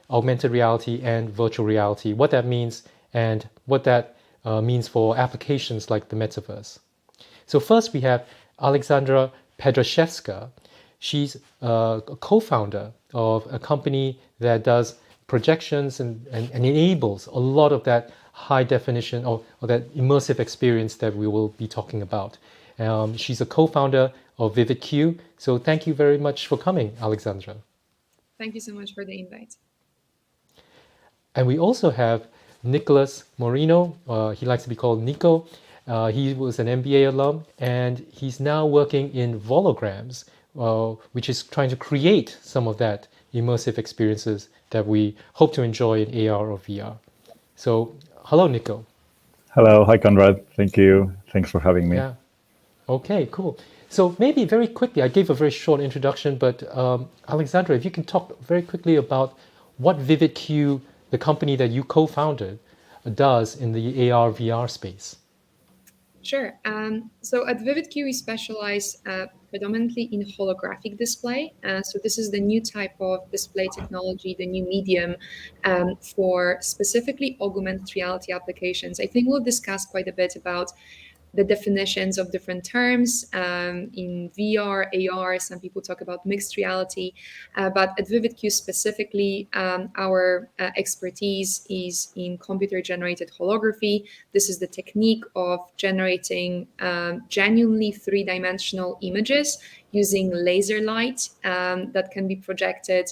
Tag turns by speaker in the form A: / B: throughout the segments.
A: augmented reality and virtual reality, what that means, and what that means for applications like the metaverse. So first we have Aleksandra Pedraszewska. She's a co-founder of a company that does projections and enables a lot of that high definition or that immersive experience that we will be talking about. She's a co-founder of VividQ. So thank you very much for coming, Aleksandra.
B: Thank you so much for the invite.
A: And we also have Nicolas Moreno. He likes to be called Nico. He was an MBA alum, and he's now working in Volograms, which is trying to create some of that immersive experiences that we hope to enjoy in AR or VR. So, hello, Nico.
C: Hello. Hi, Conrad. Thank you. Thanks for having me.
A: Yeah. Okay, cool. So maybe very quickly, I gave a very short introduction, but Aleksandra, if you can talk very quickly about what VividQ, the company that you co-founded, does in the AR VR space.
B: Sure. So at VividQ, we specialize predominantly in holographic display. So this is the new type of display technology, the new medium for specifically augmented reality applications. I think we'll discuss quite a bit about the definitions of different terms in VR, AR. Some people talk about mixed reality, but at VividQ specifically, our expertise is in computer-generated holography. This is the technique of generating genuinely three-dimensional images using laser light that can be projected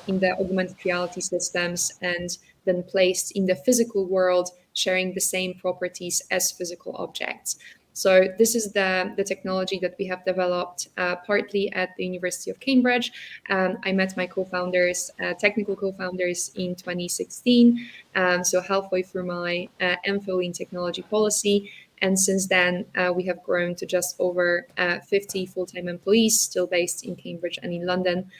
B: in the augmented reality systems and then placed in the physical world, sharing the same properties as physical objects. So this is the technology that we have developed partly at the University of Cambridge. I met my co-founders, technical co-founders in 2016, so halfway through my MPhil in technology policy. And since then, we have grown to just over 50 full-time employees, still based in Cambridge and in London.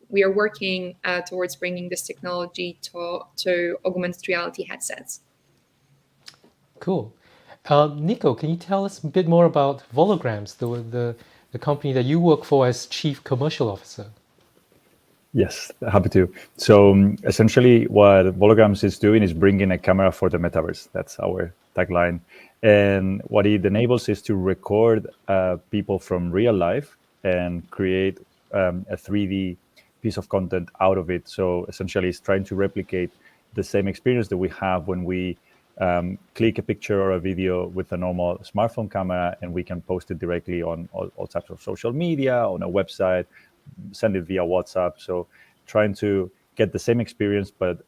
B: We are working towards bringing this technology to augmented reality headsets.
A: Cool. Nico, can you tell us a bit more about Volograms, the company that you work for as Chief Commercial Officer?
C: Yes, happy to. So essentially what Volograms is doing is bringing a camera for the metaverse. That's our tagline. And what it enables is to record people from real life and create a 3D piece of content out of it. So essentially it's trying to replicate the same experience that we have when we click a picture or a video with a normal smartphone camera, and we can post it directly on all types of social media, on a website, send it via WhatsApp. So trying to get the same experience, but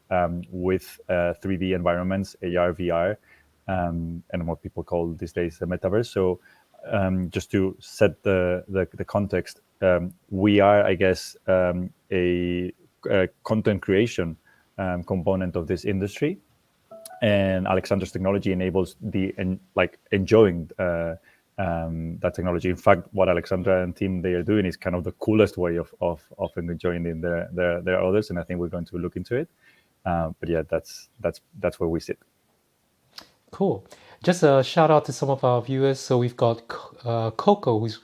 C: with 3D environments, AR, VR, and what people call these days the metaverse. So just to set the context, we are, I guess, a content creation component of this industry, and Aleksandra's technology enables enjoying that technology. In fact, what Aleksandra and team they are doing is kind of the coolest way of enjoying their others, and I think we're going to look into it. But yeah, that's where we sit.
A: Cool. Just a shout out to some of our viewers. So we've got Coco, who's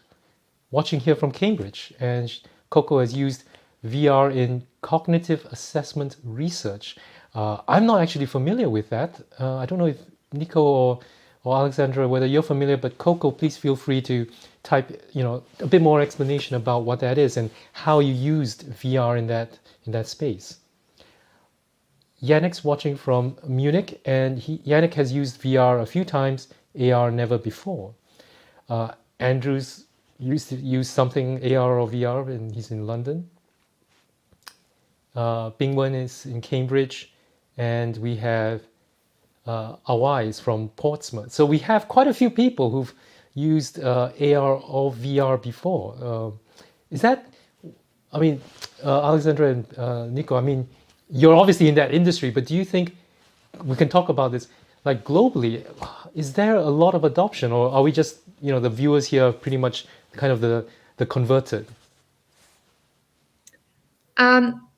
A: watching here from Cambridge, and Coco has used VR in cognitive assessment research. I'm not actually familiar with that. I don't know if Nico or Aleksandra, whether you're familiar, but Coco, please feel free to type, a bit more explanation about what that is and how you used VR in that space. Yannick's watching from Munich, and Yannick has used VR a few times, AR never before. Andrew's used to use something AR or VR, and he's in London. Bingwen is in Cambridge, and we have Awai is from Portsmouth. So we have quite a few people who've used AR or VR before. Aleksandra and Nico, you're obviously in that industry, but do you think we can talk about this, like globally, is there a lot of adoption, or are we just, the viewers here are pretty much kind of the converted?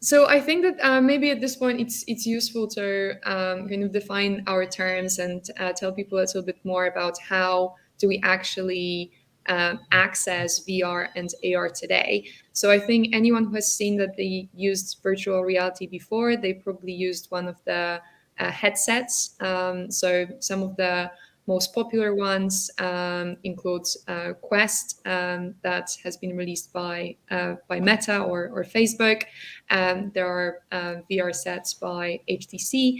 B: So I think that maybe at this point it's useful to kind of define our terms and tell people a little bit more about how do we actually access VR and AR today. So I think anyone who has seen that they used virtual reality before, they probably used one of the headsets. So some of the most popular ones include Quest, that has been released by Meta or Facebook. There are VR sets by HTC.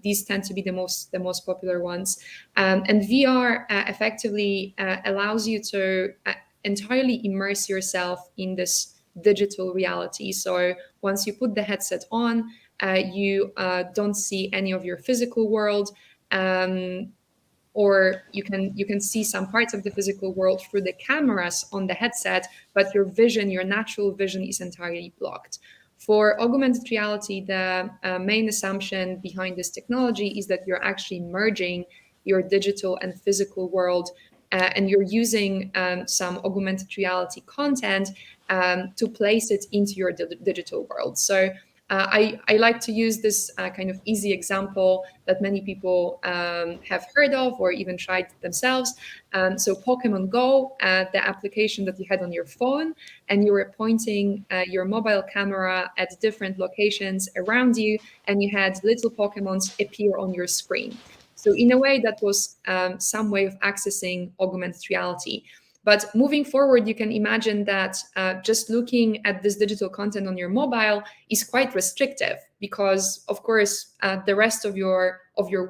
B: These tend to be the most popular ones. And VR effectively allows you to entirely immerse yourself in this digital reality. So once you put the headset on, you don't see any of your physical world. Or you can see some parts of the physical world through the cameras on the headset, but your natural vision is entirely blocked. For augmented reality, the main assumption behind this technology is that you're actually merging your digital and physical world, and you're using some augmented reality content to place it into your digital world. So I like to use this kind of easy example that many people have heard of or even tried themselves. So Pokemon Go, the application that you had on your phone, and you were pointing your mobile camera at different locations around you, and you had little Pokemons appear on your screen. So in a way, that was some way of accessing augmented reality. But moving forward, you can imagine that just looking at this digital content on your mobile is quite restrictive, because, of course, the rest of your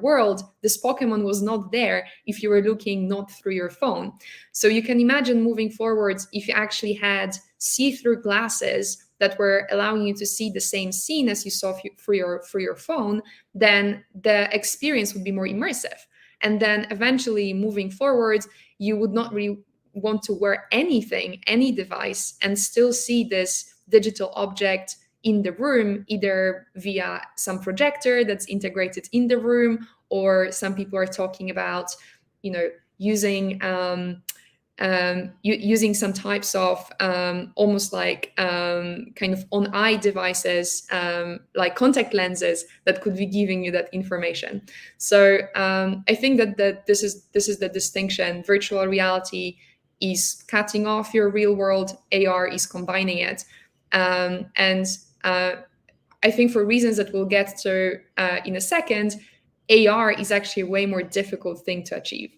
B: world, this Pokemon was not there if you were looking not through your phone. So you can imagine moving forward, if you actually had see-through glasses that were allowing you to see the same scene as you saw through your phone, then the experience would be more immersive. And then eventually, moving forward, you would not really want to wear any device, and still see this digital object in the room, either via some projector that's integrated in the room, or some people are talking about, using using some types of almost like kind of on-eye devices, like contact lenses, that could be giving you that information. So I think that this is the distinction. Virtual reality is cutting off your real world, AR is combining it. And I think, for reasons that we'll get to in a second, AR is actually a way more difficult thing to achieve.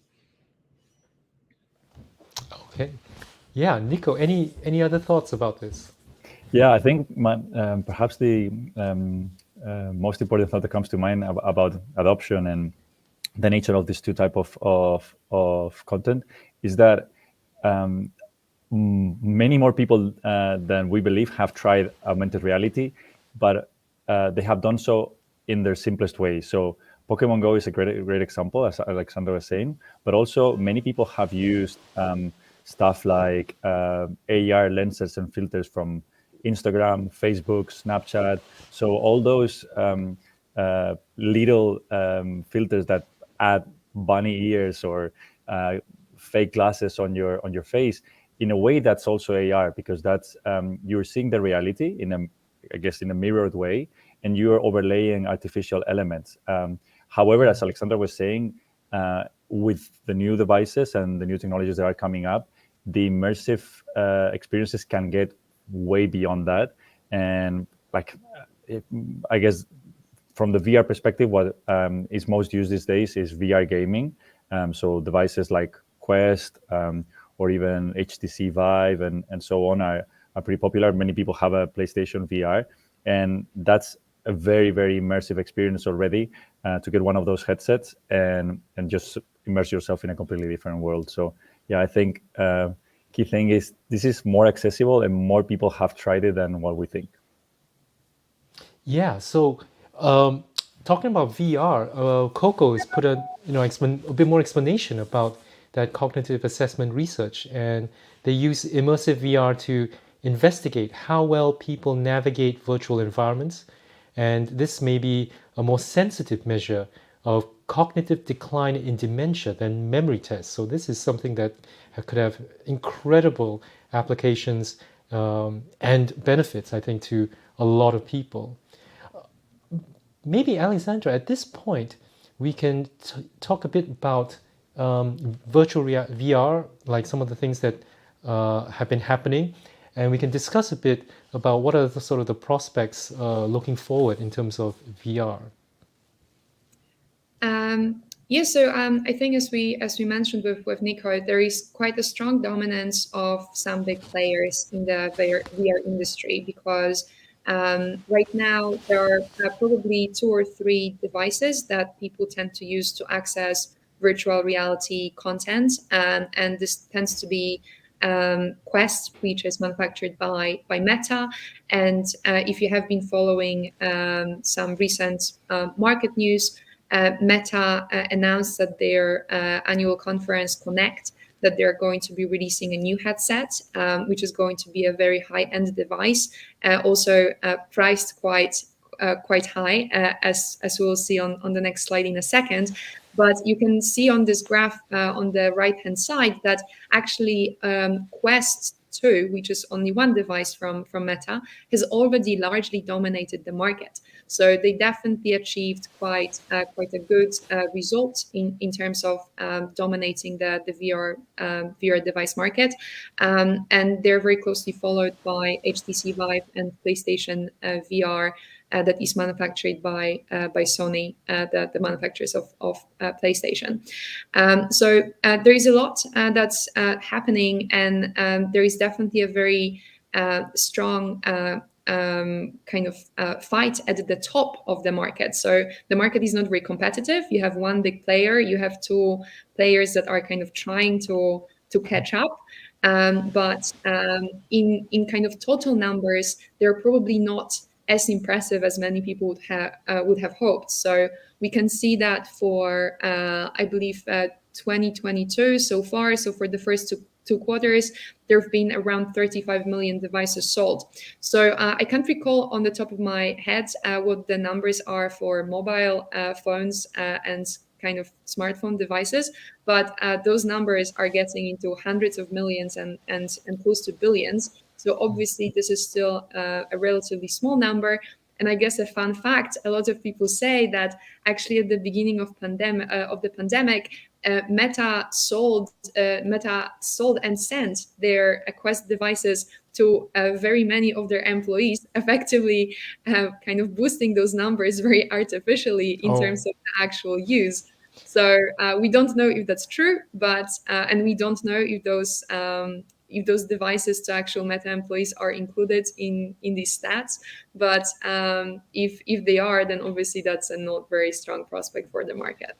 A: Okay. Yeah, Nico, any other thoughts about this?
C: Yeah, I think perhaps the most important thought that comes to mind about adoption and the nature of these two type of content is that many more people than we believe have tried augmented reality, but they have done so in their simplest way. So Pokemon Go is a great example, as Aleksandra was saying, but also many people have used stuff like AR lenses and filters from Instagram, Facebook, Snapchat. So all those little filters that add bunny ears or fake glasses on your face, in a way that's also AR, because that's you're seeing the reality in a mirrored way, and you're overlaying artificial elements. However, as Aleksandra was saying, with the new devices and the new technologies that are coming up, the immersive experiences can get way beyond that. And I guess from the VR perspective, what is most used these days is VR gaming. So devices like Quest or even HTC Vive and so on are pretty popular. Many people have a PlayStation VR, and that's a very, very immersive experience already to get one of those headsets and just immerse yourself in a completely different world. So yeah, I think key thing is this is more accessible and more people have tried it than what we think.
A: Yeah, so talking about VR, Coco has put a bit more explanation about that cognitive assessment research, and they use immersive VR to investigate how well people navigate virtual environments, and this may be a more sensitive measure of cognitive decline in dementia than memory tests. So this is something that could have incredible applications and benefits, I think, to a lot of people. Maybe, Aleksandra, at this point, we can talk a bit about VR, like some of the things that have been happening, and we can discuss a bit about what are the sort of the prospects looking forward in terms of VR.
B: I think as we mentioned with Nico, there is quite a strong dominance of some big players in the VR industry, because right now there are probably 2 or 3 devices that people tend to use to access virtual reality content, and this tends to be Quest, which is manufactured by Meta. And if you have been following some recent market news, Meta announced at their annual conference Connect that they're going to be releasing a new headset, which is going to be a very high-end device, also priced quite high, as we'll see on the next slide in a second. But you can see on this graph on the right-hand side that actually Quest 2, which is only one device from Meta, has already largely dominated the market. So they definitely achieved quite a good result in terms of dominating the VR device market, and they're very closely followed by HTC Vive and PlayStation VR. That is manufactured by Sony, the manufacturers of PlayStation. So there is a lot that's happening, and there is definitely a very strong kind of fight at the top of the market. So the market is not very competitive. You have one big player, you have 2 players that are kind of trying to catch up. But in kind of total numbers, they're probably not as impressive as many people would have hoped. So we can see that for I believe 2022 so far. So for the first two quarters, there have been around 35 million devices sold. So I can't recall on the top of my head what the numbers are for mobile phones and kind of smartphone devices, but those numbers are getting into hundreds of millions and close to billions. So obviously this is still a relatively small number. And I guess a fun fact, a lot of people say that actually at the beginning of the pandemic, Meta sold and sent their Quest devices to very many of their employees, effectively kind of boosting those numbers very artificially in terms of the actual use. So we don't know if that's true, but and we don't know if those devices to actual Meta employees are included in these stats. But if they are, then obviously that's a not very strong prospect for the market.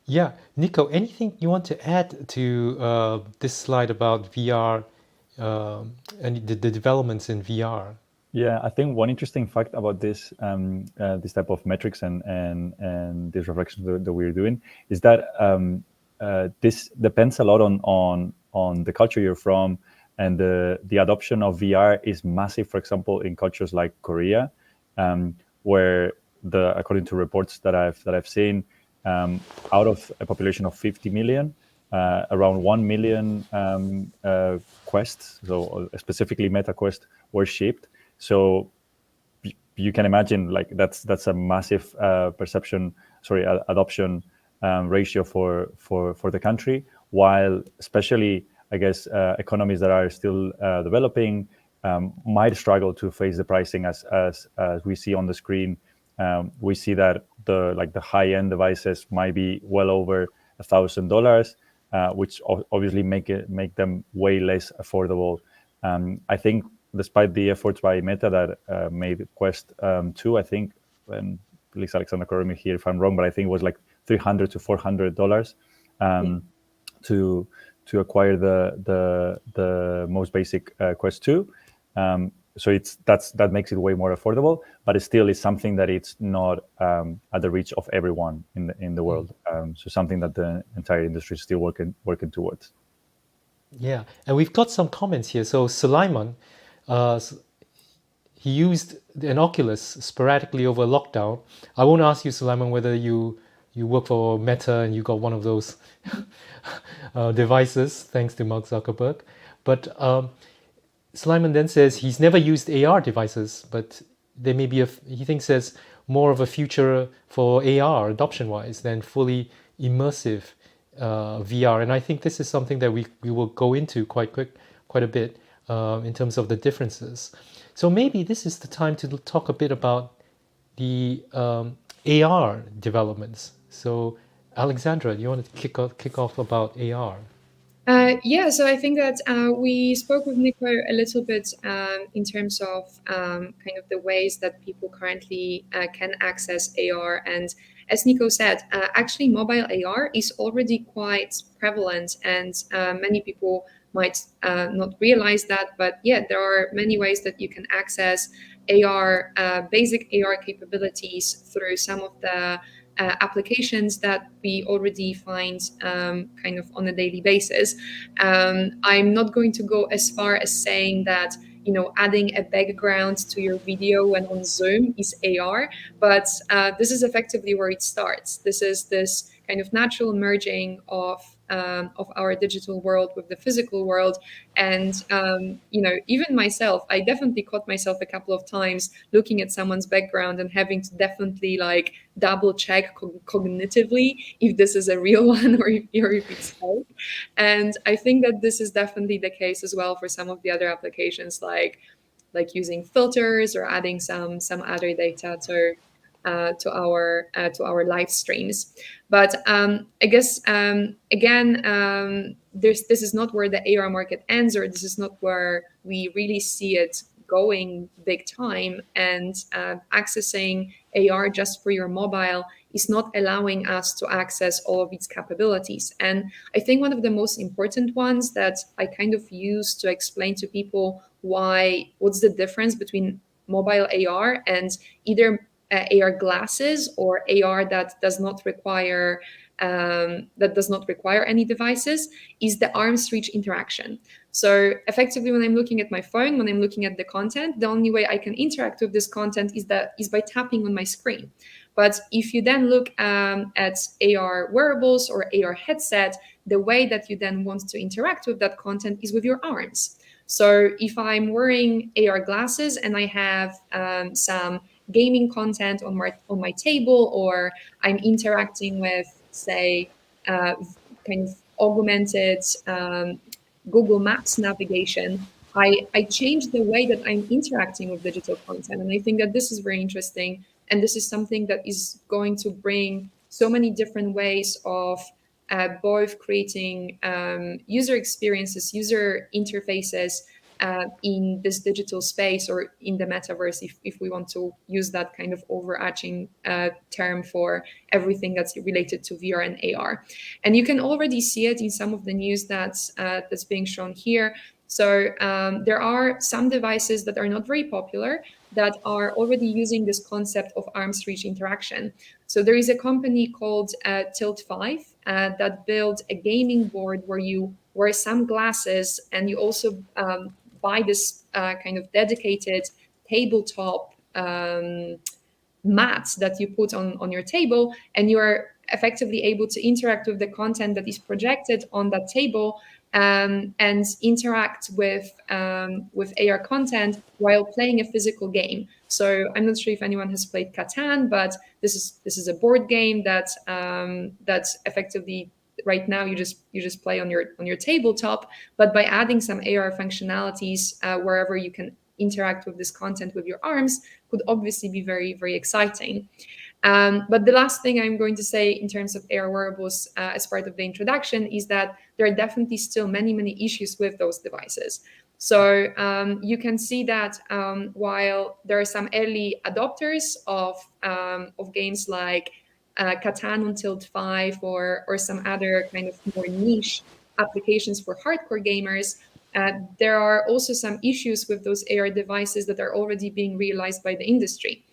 A: Yeah, Nico, anything you want to add to this slide about VR and the developments in VR?
C: Yeah, I think one interesting fact about this this type of metrics and this reflection that we're doing is that this depends a lot on the culture you're from, and the adoption of VR is massive. For example, in cultures like Korea, where according to reports that I've seen, out of a population of 50 million, around 1 million Quests, so specifically Meta Quest, were shipped. So you can imagine, like that's a massive adoption ratio for the country. While especially, I guess, economies that are still developing might struggle to face the pricing as we see on the screen. We see that the high-end devices might be well over $1,000, which obviously make them way less affordable. I think despite the efforts by Meta that made Quest 2, I think, and please Aleksandra correct me here if I'm wrong, but I think it was like $300 to $400 to acquire the most basic Quest 2. So that makes it way more affordable, but it still is something that it's not at the reach of everyone in the world. So something that the entire industry is still working towards.
A: Yeah, and we've got some comments here. So Sulaiman, he used an Oculus sporadically over lockdown. I won't ask you, Sulaiman, whether you work for Meta and you got one of those devices, thanks to Mark Zuckerberg. But Sulaiman then says he's never used AR devices, but there may be he says, more of a future for AR adoption-wise than fully immersive VR. And I think this is something that we will go into quite a bit in terms of the differences. So maybe this is the time to talk a bit about the AR developments. So Aleksandra, you want to kick off about AR?
B: Yeah, so I think that we spoke with Nico a little bit in terms of kind of the ways that people currently can access AR. And as Nico said, actually mobile AR is already quite prevalent, and many people might not realize that. But yeah, there are many ways that you can access AR, basic AR capabilities through some of the applications that we already find kind of on a daily basis. I'm not going to go as far as saying that, you know, adding a background to your video when on Zoom is AR, but this is effectively where it starts. This is this kind of natural merging of our digital world with the physical world. And, you know, even myself, I definitely caught myself a couple of times looking at someone's background and having to definitely like double check cognitively if this is a real one or if it's fake. And I think that this is definitely the case as well for some of the other applications, like using filters or adding some other data to our live streams. But I guess again, this is not where the AR market ends, or this is not where we really see it going big time. And accessing AR just for your mobile is not allowing us to access all of its capabilities. And I think one of the most important ones that I kind of use to explain to people what's the difference between mobile AR and either AR glasses or AR that does not require any devices is the arm's reach interaction. So effectively, when I'm looking at my phone, when I'm looking at the content, the only way I can interact with this content is by tapping on my screen. But if you then look at AR wearables or AR headset, the way that you then want to interact with that content is with your arms. So if I'm wearing AR glasses and I have some gaming content on my table, or I'm interacting with, say, kind of augmented Google Maps navigation, I change the way that I'm interacting with digital content. And I think that this is very interesting. And this is something that is going to bring so many different ways of both creating user experiences, user interfaces in this digital space, or in the metaverse, if we want to use that kind of overarching term for everything that's related to VR and AR. And you can already see it in some of the news that's being shown here. So there are some devices that are not very popular that are already using this concept of arm's reach interaction. So there is a company called Tilt 5 that built a gaming board where you wear some glasses and you also buy this kind of dedicated tabletop mat that you put on your table, and you are effectively able to interact with the content that is projected on that table and interact with AR content while playing a physical game. So I'm not sure if anyone has played Catan, but this is a board game that's effectively right now you just play on your tabletop, but by adding some AR functionalities wherever you can interact with this content with your arms could obviously be very, very exciting. But the last thing I'm going to say in terms of AR wearables as part of the introduction is that there are definitely still many, many issues with those devices. So you can see that while there are some early adopters of games like Catan on Tilt 5 or some other kind of more niche applications for hardcore gamers, there are also some issues with those AR devices that are already being realized by the industry.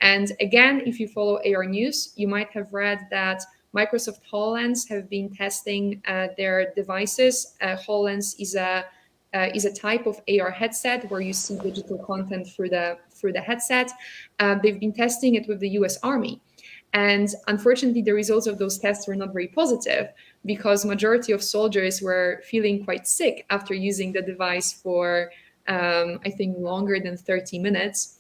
B: And again, if you follow AR news, you might have read that Microsoft HoloLens have been testing their devices. HoloLens is a type of AR headset where you see digital content through the headset. They've been testing it with the US Army. And unfortunately, the results of those tests were not very positive because majority of soldiers were feeling quite sick after using the device for I think longer than 30 minutes,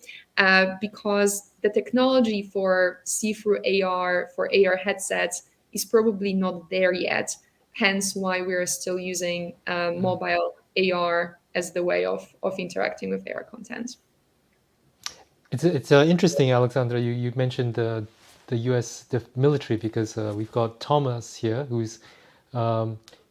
B: because the technology for see-through AR, for AR headsets, is probably not there yet. Hence why we're still using mobile AR as the way of interacting with AR content.
A: It's interesting, Alexandra. You mentioned the U.S. military, because we've got Thomas here who's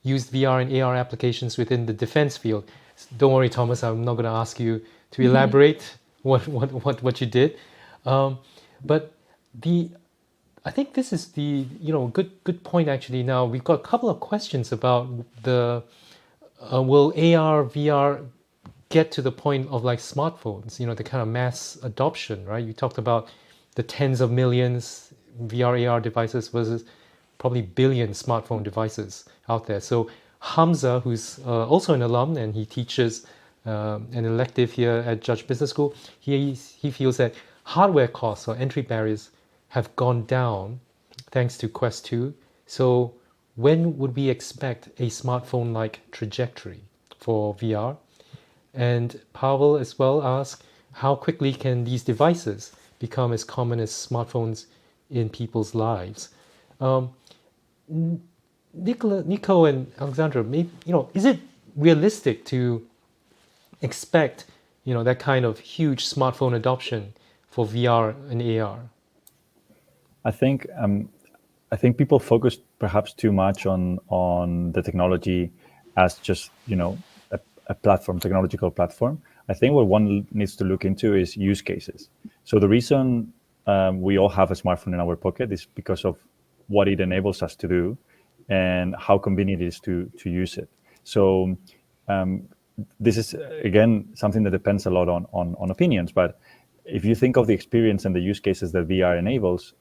A: used VR and AR applications within the defense field. Don't worry, Thomas. I'm not going to ask you to elaborate what you did, but I think this is the good point actually. Now we've got a couple of questions about the will AR VR get to the point of like smartphones, the kind of mass adoption, right? You talked about the tens of millions VR AR devices versus probably billion smartphone devices out there. So Hamza, who's also an alum and he teaches an elective here at Judge Business School, he feels that hardware costs or entry barriers have gone down thanks to Quest 2. So when would we expect a smartphone-like trajectory for VR? And Pavel as well asks, how quickly can these devices become as common as smartphones in people's lives? Nico and Aleksandra, maybe, is it realistic to expect, that kind of huge smartphone adoption for VR and AR?
C: I think people focus perhaps too much on the technology as just a platform, technological platform. I think what one needs to look into is use cases. So the reason we all have a smartphone in our pocket is because of what it enables us to do and how convenient it is to use it. So this is, again, something that depends a lot on opinions. But if you think of the experience and the use cases that VR enables,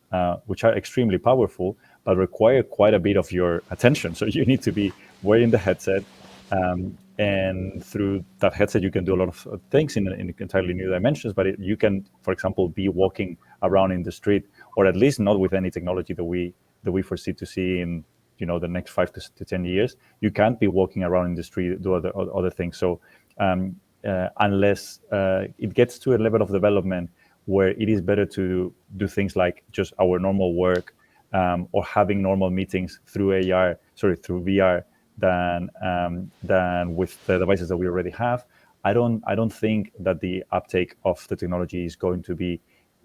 C: which are extremely powerful, but require quite a bit of your attention. So you need to be wearing the headset, and through that headset, you can do a lot of things in entirely new dimensions. But you can, for example, be walking around in the street, or at least not with any technology that we foresee to see in the next 5 to 10 years. You can't be walking around in the street, do other things. So unless it gets to a level of development where it is better to do things like just our normal work, or having normal meetings through VR than with the devices that we already have. I don't think that the uptake of the technology is going to be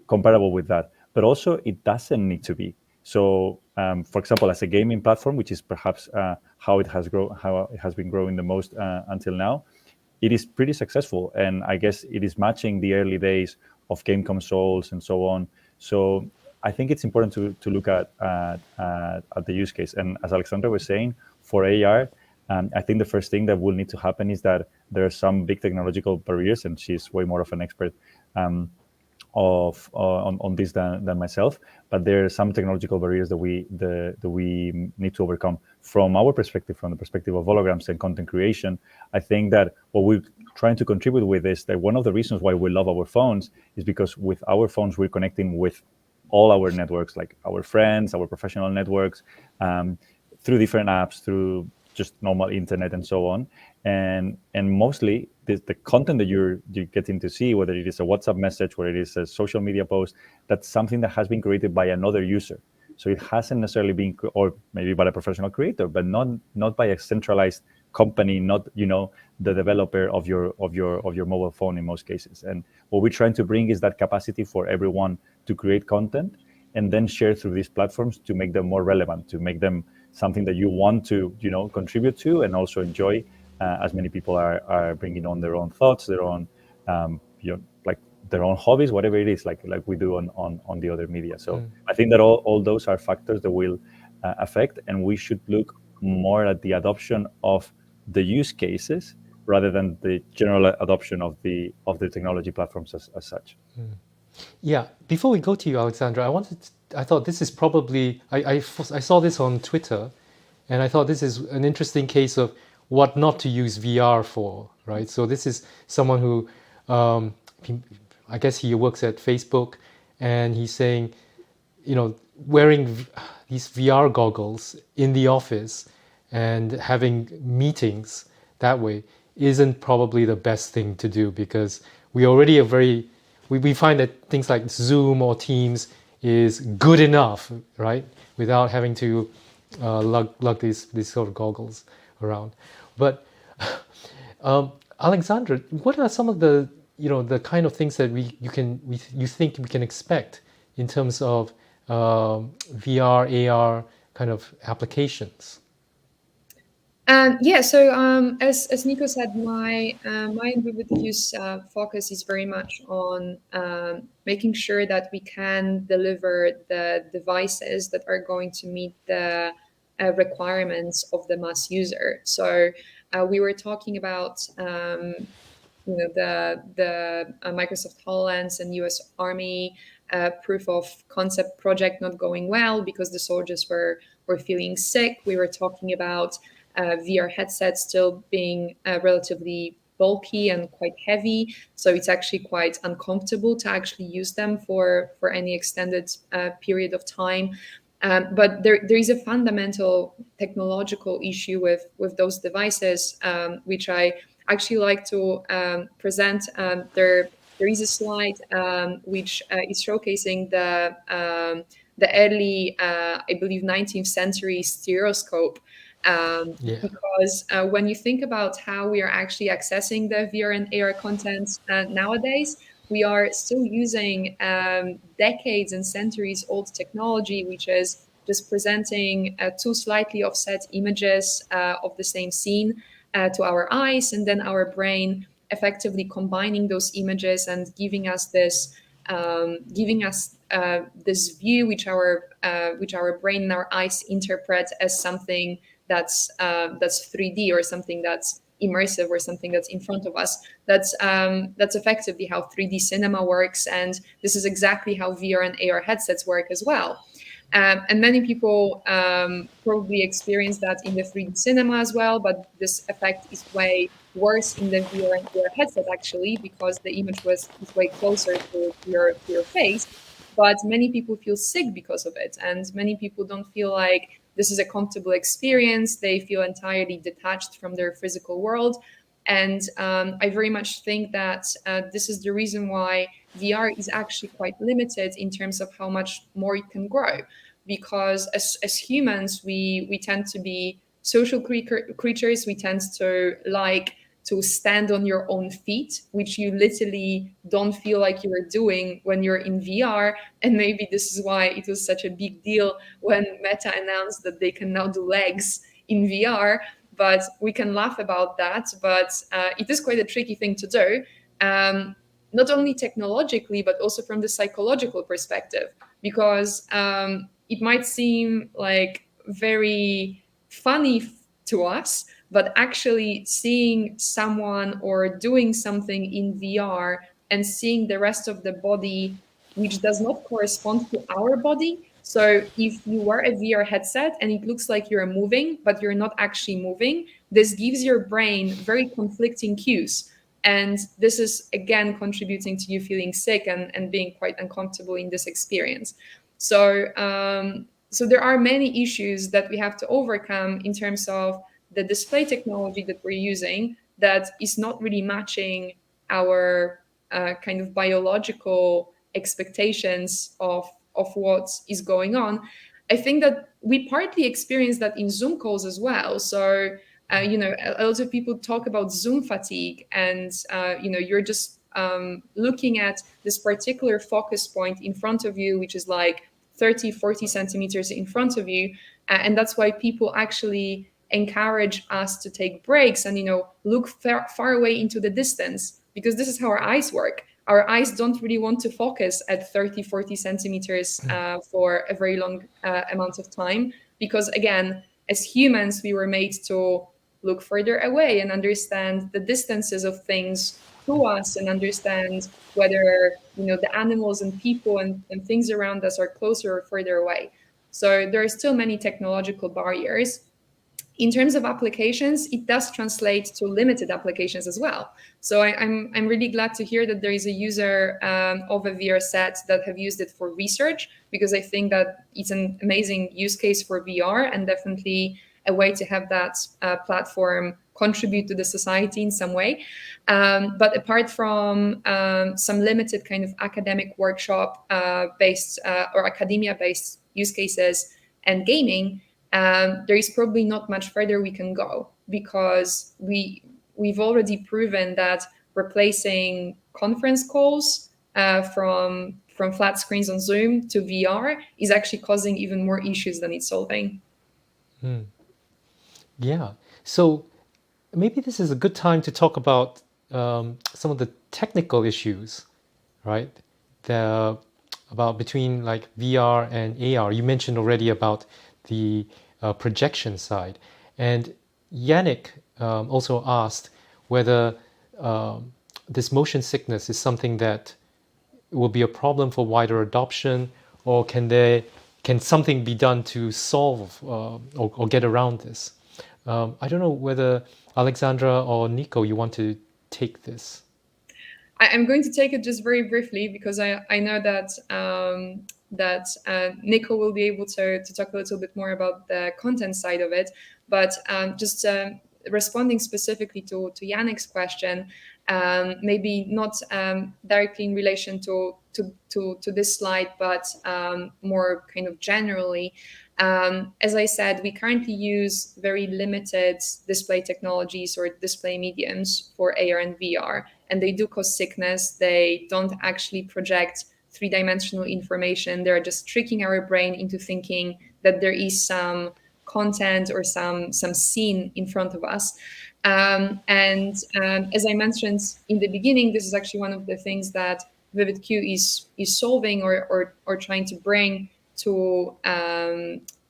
C: comparable with that. But also, it doesn't need to be. So, for example, as a gaming platform, which is perhaps how it has been growing the most until now, it is pretty successful, and I guess it is matching the early days of game consoles and so on. So I think it's important to look at the use case. And as Aleksandra was saying, for AR, I think the first thing that will need to happen is that there are some big technological barriers, and she's way more of an expert on this than myself. But there are some technological barriers that we need to overcome. From our perspective, from the perspective of Volograms and content creation, I think that what we're trying to contribute with is that one of the reasons why we love our phones is because with our phones we're connecting with all our networks, like our friends, our professional networks, through different apps, through just normal internet and so on. And mostly the content that you're getting to see, whether it is a WhatsApp message, whether it is a social media post, that's something that has been created by another user. So it hasn't necessarily been, or maybe by a professional creator, but not by a centralized company, not the developer of your mobile phone in most cases. And what we're trying to bring is that capacity for everyone to create content and then share through these platforms to make them more relevant, to make them something that you want to contribute to and also enjoy, as many people are bringing on their own thoughts, their own like their own hobbies, whatever it is, like we do on the other media. So I think that all those are factors that will affect, and we should look more at the adoption of the use cases rather than the general adoption of the technology platforms as such.
A: Yeah, before we go to you, Aleksandra, I thought this is probably, I saw this on Twitter, and I thought this is an interesting case of what not to use VR for, right? So this is someone who, I guess he works at Facebook, and he's saying, wearing these VR goggles in the office and having meetings that way isn't probably the best thing to do, because we already are we find that things like Zoom or Teams is good enough, right? Without having to lug these sort of goggles around. But Aleksandra, what are some of the the kind of things that you think we can expect in terms of VR, AR kind of applications?
B: Yeah, so as Nico said, my VividQ's focus is very much on making sure that we can deliver the devices that are going to meet the requirements of the mass user. So we were talking about the Microsoft HoloLens and US Army proof of concept project not going well because the soldiers were feeling sick. We were talking about VR headsets still being relatively bulky and quite heavy, so it's actually quite uncomfortable to actually use them for any extended period of time. But there is a fundamental technological issue with those devices, which I actually like to present. There is a slide which is showcasing the early, I believe, 19th century stereoscope. Because when you think about how we are actually accessing the VR and AR content nowadays, we are still using decades and centuries old technology, which is just presenting two slightly offset images of the same scene to our eyes, and then our brain effectively combining those images and giving us this view which our brain and our eyes interpret as something that's 3D or something that's immersive or something that's in front of us. That's effectively how 3D cinema works, and this is exactly how VR and AR headsets work as well. And many people probably experience that in the 3D cinema as well, but this effect is way worse in the VR and AR headset actually, because the image is way closer to your face. But many people feel sick because of it, and many people don't feel like this is a comfortable experience. They feel entirely detached from their physical world. And I very much think that this is the reason why VR is actually quite limited in terms of how much more it can grow. Because as humans, we tend to be social creatures. We tend to like to stand on your own feet, which you literally don't feel like you're doing when you're in VR. And maybe this is why it was such a big deal when Meta announced that they can now do legs in VR. But we can laugh about that. But it is quite a tricky thing to do, not only technologically, but also from the psychological perspective, because it might seem like very funny to us, but actually seeing someone or doing something in VR and seeing the rest of the body which does not correspond to our body. So if you wear a VR headset and it looks like you're moving, but you're not actually moving, this gives your brain very conflicting cues. And this is, again, contributing to you feeling sick and being quite uncomfortable in this experience. So there are many issues that we have to overcome in terms of the display technology that we're using that is not really matching our kind of biological expectations of what is going on. I think that we partly experience that in Zoom calls as well. So, a lot of people talk about Zoom fatigue, and, you're just looking at this particular focus point in front of you, which is like 30, 40 centimeters in front of you. And that's why people actually encourage us to take breaks and, look far away into the distance, because this is how our eyes work. Our eyes don't really want to focus at 30, 40 centimeters for a very long amount of time, because, again, as humans, we were made to look further away and understand the distances of things to us and understand whether, the animals and people and things around us are closer or further away. So there are still many technological barriers. In terms of applications, it does translate to limited applications as well. So I'm really glad to hear that there is a user of a VR set that have used it for research, because I think that it's an amazing use case for VR, and definitely a way to have that platform contribute to the society in some way. But apart from some limited kind of academic workshop based or academia based use cases and gaming, there is probably not much further we can go, because we've already proven that replacing conference calls from flat screens on Zoom to VR is actually causing even more issues than it's solving.
A: Yeah. So maybe this is a good time to talk about some of the technical issues, right? About between like VR and AR. You mentioned already about the projection side, and Yannick also asked whether this motion sickness is something that will be a problem for wider adoption, or can something be done to solve or get around this? I don't know whether Aleksandra or Nico, you want to take this.
B: I'm going to take it just very briefly, because I know that Nico will be able to talk a little bit more about the content side of it. But just responding specifically to Yannick's question, maybe not directly in relation to this slide, but more kind of generally. As I said, we currently use very limited display technologies or display mediums for AR and VR, and they do cause sickness. They don't actually project three-dimensional information. They're just tricking our brain into thinking that there is some content or some scene in front of us. As I mentioned in the beginning, this is actually one of the things that VividQ is solving or trying to bring to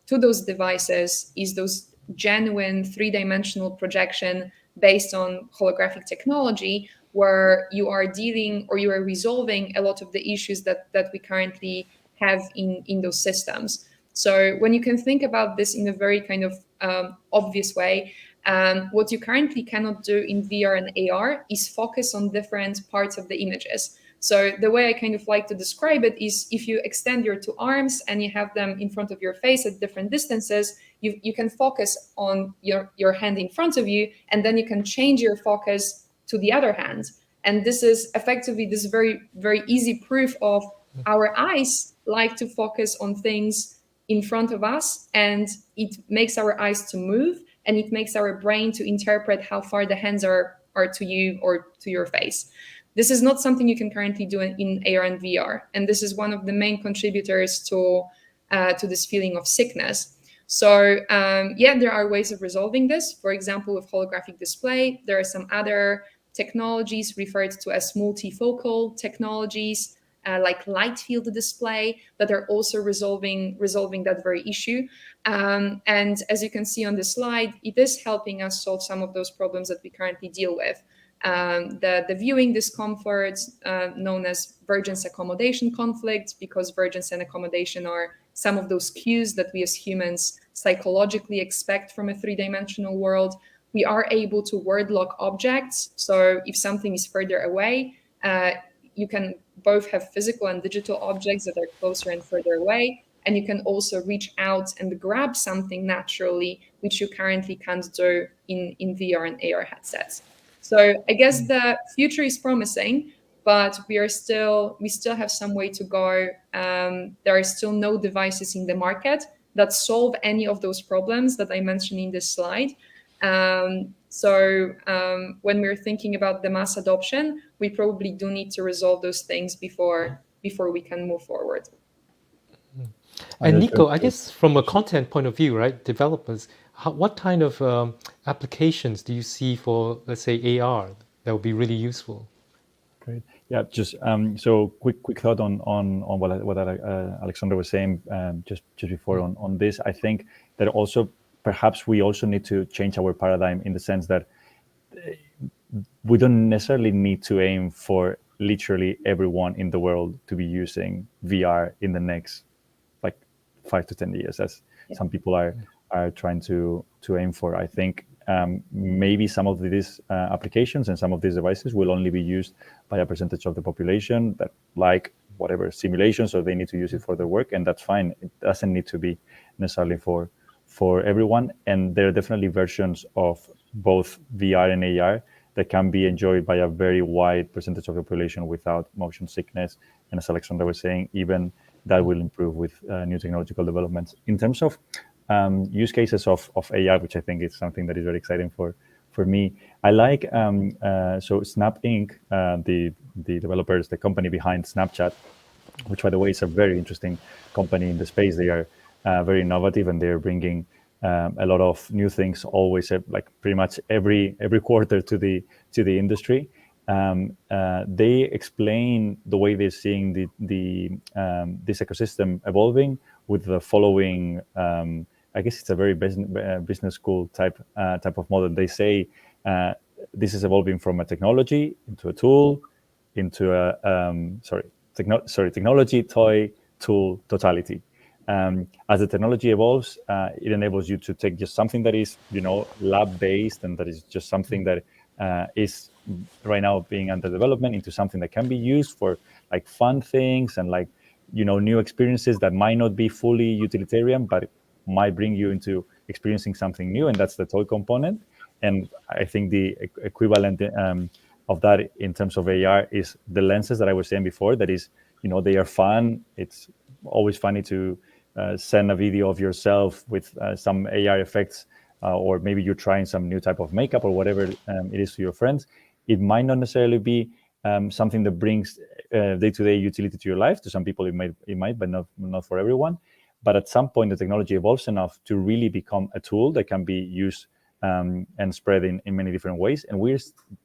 B: those devices, is those genuine three-dimensional projection based on holographic technology, where you are dealing or you are resolving a lot of the issues that we currently have in those systems. So when you can think about this in a very kind of obvious way, what you currently cannot do in VR and AR is focus on different parts of the images. So the way I kind of like to describe it is, if you extend your two arms and you have them in front of your face at different distances, you can focus on your hand in front of you, and then you can change your focus to the other hand. And this is effectively this very, very easy proof of our eyes like to focus on things in front of us, and it makes our eyes to move, and it makes our brain to interpret how far the hands are to you or to your face. This is not something you can currently do in AR and VR, and this is one of the main contributors to this feeling of sickness. So there are ways of resolving this. For example, with holographic display, there are some other technologies referred to as multifocal technologies, like light field display, that are also resolving that very issue. And as you can see on the slide, it is helping us solve some of those problems that we currently deal with. The viewing discomfort, known as vergence accommodation conflict, because vergence and accommodation are some of those cues that we as humans psychologically expect from a three-dimensional world. We are able to word lock objects. So if something is further away, you can both have physical and digital objects that are closer and further away. And you can also reach out and grab something naturally, which you currently can't do in VR and AR headsets. So I guess the future is promising, but we still have some way to go. There are still no devices in the market that solve any of those problems that I mentioned in this slide. So when we're thinking about the mass adoption, we probably do need to resolve those things before we can move forward.
A: And Nico, I guess from a content point of view, right, developers, what kind of applications do you see for, let's say, AR that would be really useful?
C: Great. Yeah, just so quick thought on what Aleksandra was saying just before on this. I think that also perhaps we also need to change our paradigm in the sense that we don't necessarily need to aim for literally everyone in the world to be using VR in the next 5 to 10 years, as some people are trying to aim for. I think maybe some of these applications and some of these devices will only be used by a percentage of the population that like whatever simulation, so they need to use it for their work, and that's fine. It doesn't need to be necessarily for for everyone. And there are definitely versions of both VR and AR that can be enjoyed by a very wide percentage of the population without motion sickness. And as Aleksandra was saying, even that will improve with new technological developments. In terms of use cases of AR, which I think is something that is very exciting for me, I like, so Snap Inc., the developers, the company behind Snapchat, which, by the way, is a very interesting company in the space. They are very innovative, and they're bringing a lot of new things always, like pretty much every quarter to the industry. They explain the way they're seeing this ecosystem evolving with the following. I guess it's a very business school type of model. They say this is evolving from a technology into a tool, into a technology, toy, tool, totality. As the technology evolves, it enables you to take just something that is, lab-based, and that is just something that is right now being under development, into something that can be used for like fun things and like, new experiences that might not be fully utilitarian, but might bring you into experiencing something new. And that's the toy component. And I think the equivalent of that in terms of AR is the lenses that I was saying before. That is, they are fun. It's always funny to send a video of yourself with some AR effects, or maybe you're trying some new type of makeup or whatever it is to your friends. It might not necessarily be something that brings day-to-day utility to your life. To some people, it might, but not for everyone. But at some point, the technology evolves enough to really become a tool that can be used and spread in many different ways. And we're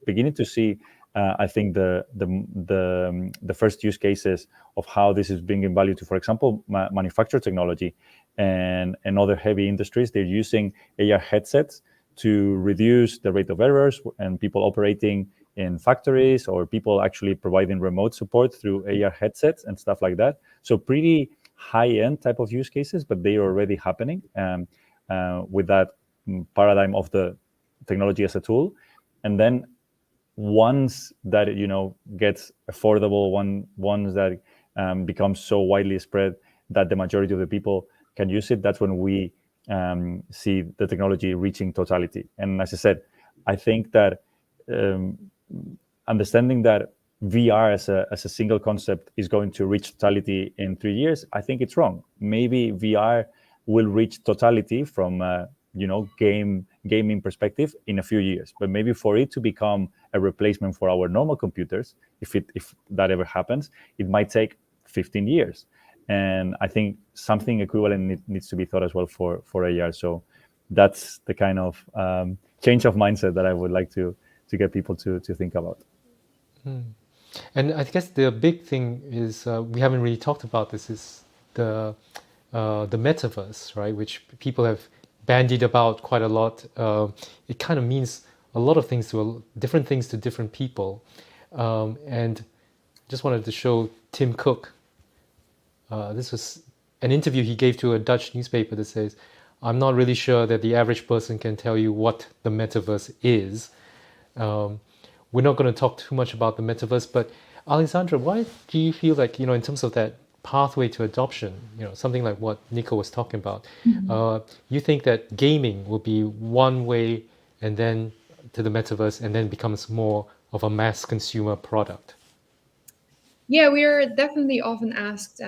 C: beginning to see, I think, the first use cases of how this is bringing value to, for example, manufacturer technology and other heavy industries. They're using AR headsets to reduce the rate of errors, and people operating in factories, or people actually providing remote support through AR headsets and stuff like that. So pretty high-end type of use cases, but they are already happening with that paradigm of the technology as a tool. And then once that gets affordable, once that becomes so widely spread that the majority of the people can use it, that's when we see the technology reaching totality. And as I said, I think that understanding that VR as a single concept is going to reach totality in 3 years, I think it's wrong. Maybe VR will reach totality from gaming perspective in a few years, but maybe for it to become a replacement for our normal computers, if that ever happens, it might take 15 years. And I think something equivalent needs to be thought as well for AR. So that's the kind of change of mindset that I would like to get people to think about.
A: And I guess the big thing is, we haven't really talked about this, is the metaverse, right? Which people have bandied about quite a lot. It kind of means a lot of things different things to different people. And just wanted to show Tim Cook. This was an interview he gave to a Dutch newspaper that says, "I'm not really sure that the average person can tell you what the metaverse is." We're not going to talk too much about the metaverse, but Aleksandra, why do you feel like, in terms of that pathway to adoption, something like what Nico was talking about, you think that gaming will be one way, and then to the metaverse, and then becomes more of a mass consumer product?
B: Yeah, we are definitely often asked,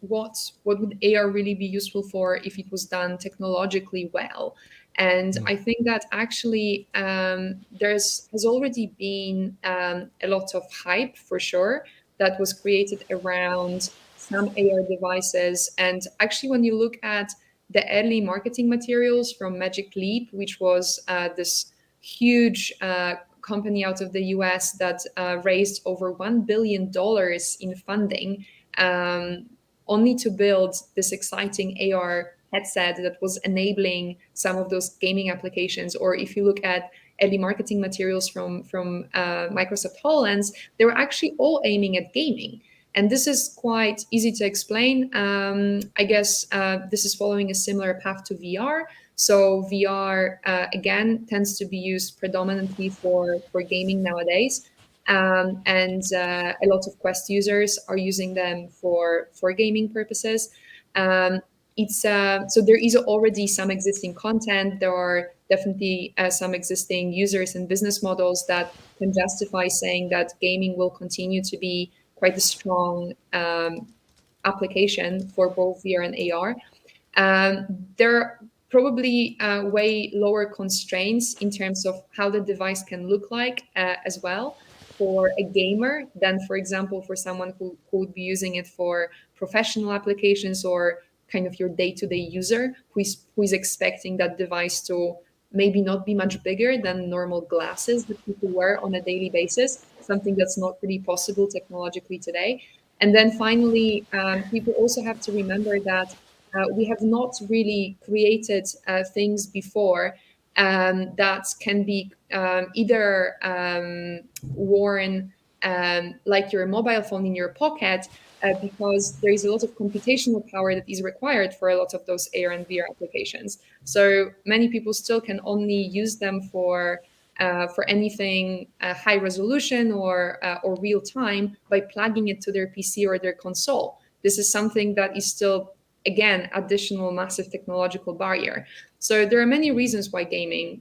B: what would AR really be useful for if it was done technologically well? And I think that actually has already been a lot of hype, for sure, that was created around some AR devices. And actually, when you look at the early marketing materials from Magic Leap, which was this huge company out of the US that raised over $1 billion in funding, only to build this exciting AR headset that was enabling some of those gaming applications. Or if you look at early marketing materials from Microsoft HoloLens, they were actually all aiming at gaming. And this is quite easy to explain. I guess this is following a similar path to VR. So VR, again, tends to be used predominantly for gaming nowadays. And a lot of Quest users are using them for gaming purposes. it's so there is already some existing content. There are definitely some existing users and business models that can justify saying that gaming will continue to be quite a strong application for both VR and AR. There are probably way lower constraints in terms of how the device can look like as well for a gamer than, for example, for someone who would be using it for professional applications or kind of your day-to-day user who is expecting that device to maybe not be much bigger than normal glasses that people wear on a daily basis, something that's not really possible technologically today. And then finally, people also have to remember that we have not really created things before that can be either worn like your mobile phone in your pocket, because there is a lot of computational power that is required for a lot of those AR and VR applications. So many people still can only use them for anything high resolution or real time by plugging it to their PC or their console. This is something that is still, again, additional massive technological barrier. So there are many reasons why gaming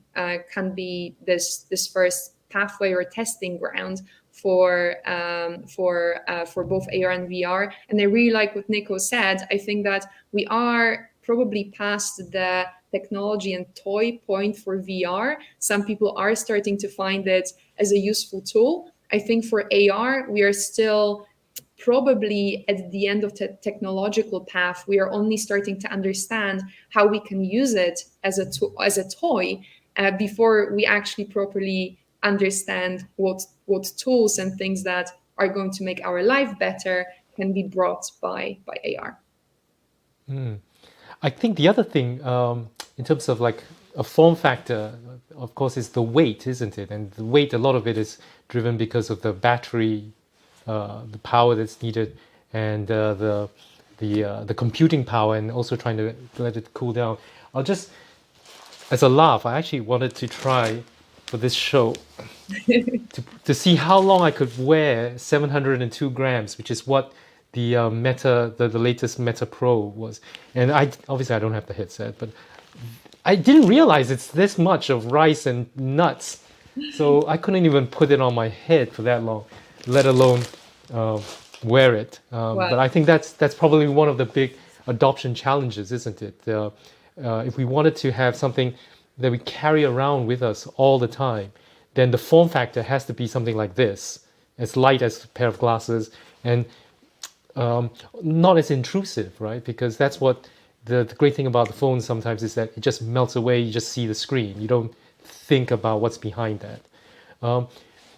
B: can be this first pathway or testing ground for both AR and VR. And I really like what Nico said. I think that we are probably past the technology and toy point for VR. Some people are starting to find it as a useful tool. I think for AR, we are still probably at the end of the technological path. We are only starting to understand how we can use it as a toy before we actually properly understand what tools and things that are going to make our life better can be brought by AR.
A: I think the other thing in terms of like a form factor, of course, is the weight, isn't it? And the weight, a lot of it is driven because of the battery, the power that's needed, and the computing power, and also trying to let it cool down. I'll just, as a laugh, I actually wanted to try for this show to see how long I could wear 702 grams, which is what the the latest Meta Pro was. And I don't have the headset, but I didn't realize it's this much of rice and nuts. So I couldn't even put it on my head for that long, let alone wear it.
B: Wow.
A: But I think that's probably one of the big adoption challenges, isn't it? If we wanted to have something that we carry around with us all the time, then the form factor has to be something like this, as light as a pair of glasses, and not as intrusive, right? Because that's what the great thing about the phone sometimes is that it just melts away. You just see the screen. You don't think about what's behind that.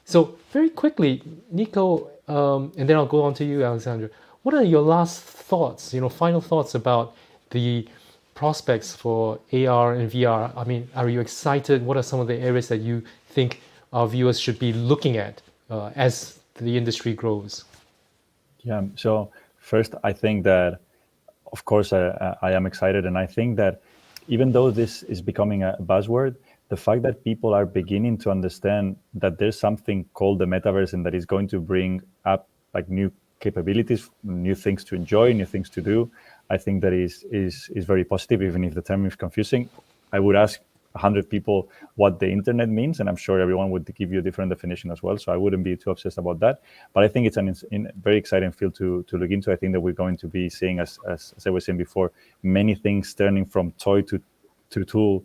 A: So very quickly, Nico, and then I'll go on to you, Aleksandra. What are your last thoughts, final thoughts about the prospects for AR and VR? I mean, are you excited? What are some of the areas that you think our viewers should be looking at as the industry grows?
C: Yeah, so first, I think that, of course, I am excited. And I think that even though this is becoming a buzzword, the fact that people are beginning to understand that there's something called the metaverse and that is going to bring up like new capabilities, new things to enjoy, new things to do, I think that is very positive, even if the term is confusing. I would ask 100 people what the internet means, and I'm sure everyone would give you a different definition as well, so I wouldn't be too obsessed about that. But I think it's a very exciting field to look into. I think that we're going to be seeing, as I was saying before, many things turning from toy to tool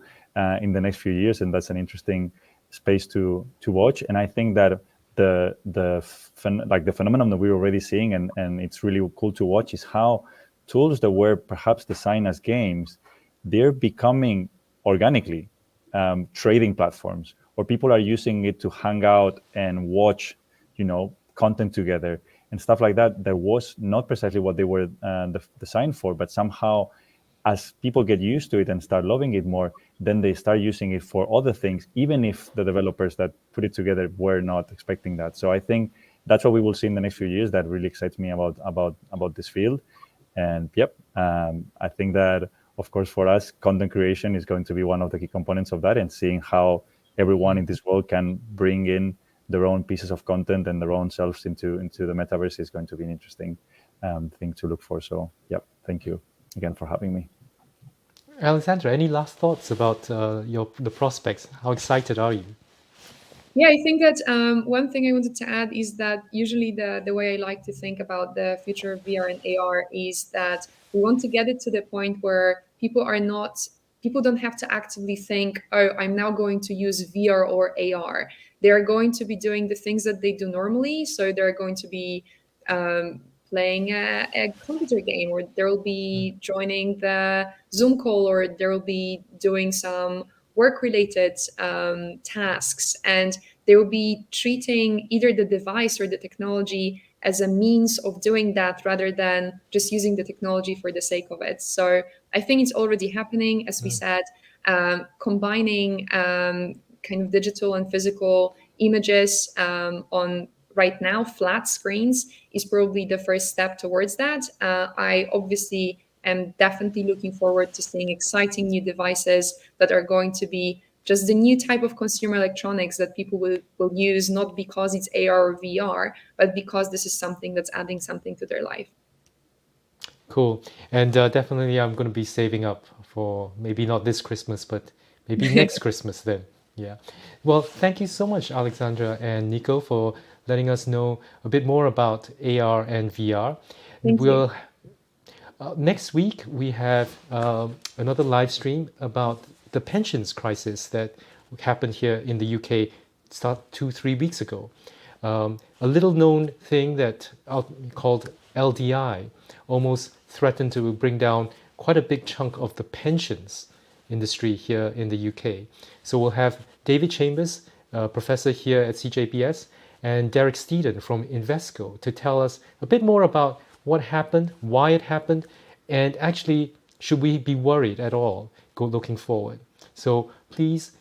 C: in the next few years, and that's an interesting space to watch. And I think that the phenomenon that we're already seeing, and it's really cool to watch, is how tools that were perhaps designed as games, they're becoming organically trading platforms, or people are using it to hang out and watch, content together and stuff like that. That was not precisely what they were designed for, but somehow, as people get used to it and start loving it more, then they start using it for other things, even if the developers that put it together were not expecting that. So I think that's what we will see in the next few years. That really excites me about this field. And I think that, of course, for us, content creation is going to be one of the key components of that, and seeing how everyone in this world can bring in their own pieces of content and their own selves into the metaverse is going to be an interesting thing to look for. So, thank you again for having me.
A: Alexandra, any last thoughts about the prospects? How excited are you?
B: Yeah, I think that one thing I wanted to add is that usually the way I like to think about the future of VR and AR is that we want to get it to the point where people don't have to actively think, oh, I'm now going to use VR or AR. They're going to be doing the things that they do normally. So they're going to be playing a computer game, or they'll be joining the Zoom call, or they'll be doing some work related tasks, and they will be treating either the device or the technology as a means of doing that rather than just using the technology for the sake of it. So I think it's already happening, as we said, combining kind of digital and physical images on right now flat screens is probably the first step towards that. I obviously am definitely looking forward to seeing exciting new devices that are going to be just the new type of consumer electronics that people will use, not because it's AR or VR, but because this is something that's adding something to their life.
A: Cool. And definitely I'm going to be saving up for maybe not this Christmas, but maybe next Christmas then. Yeah. Well, thank you so much, Alexandra and Nico, for letting us know a bit more about AR and VR.
B: Thank you.
A: Next week, we have another live stream about the pensions crisis that happened here in the UK start 2-3 weeks ago. A little known thing that called LDI almost threatened to bring down quite a big chunk of the pensions industry here in the UK. So we'll have David Chambers, professor here at CJBS, and Derek Steeden from Invesco to tell us a bit more about what happened, why it happened, and actually, should we be worried at all looking forward? So please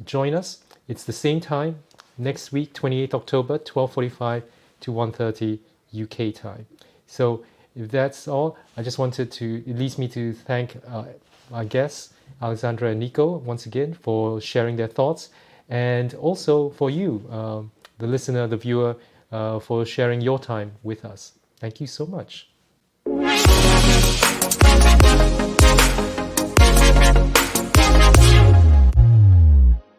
A: join us. It's the same time next week, 28th October, 12:45 to 1:30 UK time. So if that's all, I just wanted to, it leads me to thank our guests, Alexandra and Nico, once again for sharing their thoughts, and also for you, the listener, the viewer, for sharing your time with us. Thank you so much.